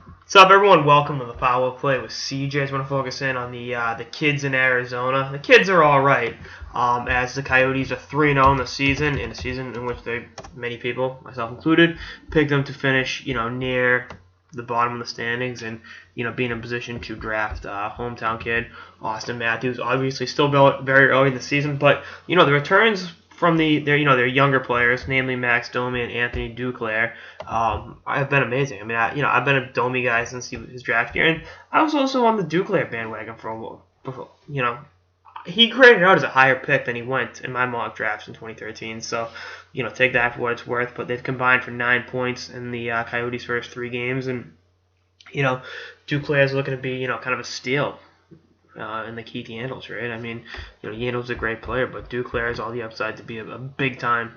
What's up, everyone? Welcome to the Power Play with CJ. I just want to focus in on the kids in Arizona. The kids are all right, as the Coyotes are 3-0 in the season, in a season in which many people, myself included, picked them to finish, near the bottom of the standings and, be in a position to draft hometown kid Austin Matthews. Obviously, still very early in the season, but the returns from their younger players, namely Max Domi and Anthony Duclair, have been amazing. I mean, I've been a Domi guy since his draft year, and I was also on the Duclair bandwagon for a while. Before, he graded out as a higher pick than he went in my mock drafts in 2013. So, take that for what it's worth. But they've combined for 9 points in the Coyotes' first 3 games, and Duclair is looking to be kind of a steal in the Keith Yandles, right? I mean, Yandles a great player, but Duclair has all the upside to be a big time,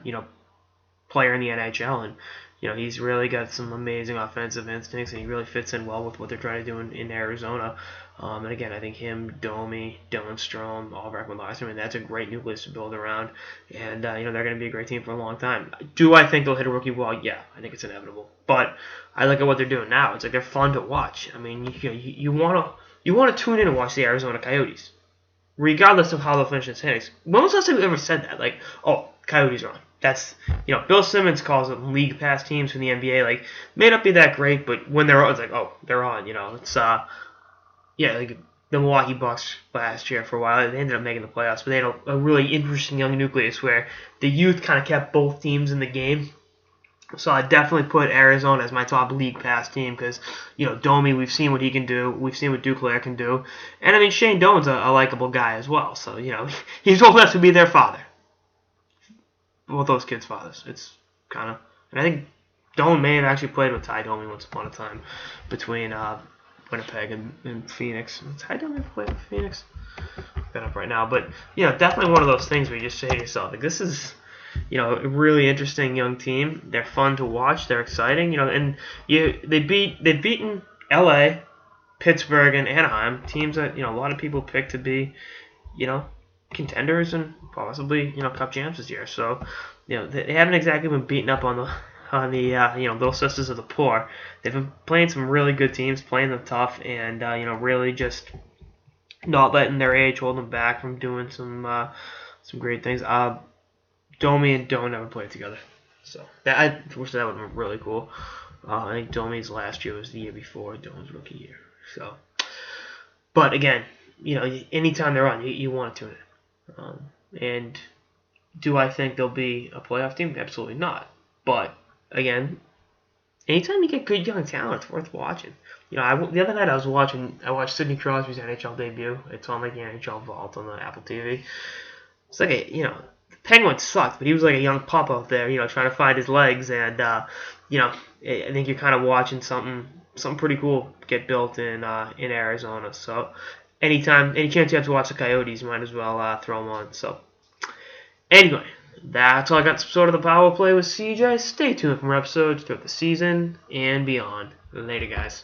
player in the NHL, and he's really got some amazing offensive instincts, and he really fits in well with what they're trying to do in Arizona. And again, I think him, Domi, Dylan Strome, Ulrich Larson, I mean, that's a great nucleus to build around, and they're going to be a great team for a long time. Do I think they'll hit a rookie wall? Yeah, I think it's inevitable. But I look at what they're doing now. It's like they're fun to watch. I mean, you want to tune in and watch the Arizona Coyotes, regardless of how they'll finish in standings. When was the last time we ever said that? Like, oh, Coyotes are on. That's, Bill Simmons calls them league pass teams from the NBA. Like, may not be that great, but when they're on, it's like, oh, they're on. It's like the Milwaukee Bucks last year for a while. They ended up making the playoffs, but they had a really interesting young nucleus where the youth kind of kept both teams in the game. So I definitely put Arizona as my top league pass team because, Domi, we've seen what he can do. We've seen what Duclair can do. And, I mean, Shane Doan's a likable guy as well. So, he's old enough to be their father. Both those kids' fathers. It's kind of... And I think Doan may have actually played with Ty Domi once upon a time between Winnipeg and Phoenix. Ty Domi played with Phoenix? Got up right now. But, definitely one of those things where you just say to yourself, like, this is... a really interesting young team. They're fun to watch. They're exciting. And they've beaten L.A., Pittsburgh, and Anaheim, teams that a lot of people picked to be contenders and possibly Cup champs this year. So they haven't exactly been beaten up on the little sisters of the poor. They've been playing some really good teams, playing them tough, and really just not letting their age hold them back from doing some great things. Domi and Doan never played together, so I wish that would have been really cool. I think Domi's last year was the year before Doan's rookie year. So, but again, anytime they're on, you want to tune in. And do I think they'll be a playoff team? Absolutely not. But again, anytime you get good young talent, it's worth watching. The other night I watched Sidney Crosby's NHL debut. It's on like the NHL Vault on the Apple TV. It's like Penguins sucked, but he was like a young pup out there, trying to find his legs, and I think you're kind of watching something pretty cool get built in Arizona. So any chance you have to watch the Coyotes, you might as well throw them on. So anyway, that's all I got. Sort of the Power Play with CJ. Stay tuned for more episodes throughout the season and beyond. Later, guys.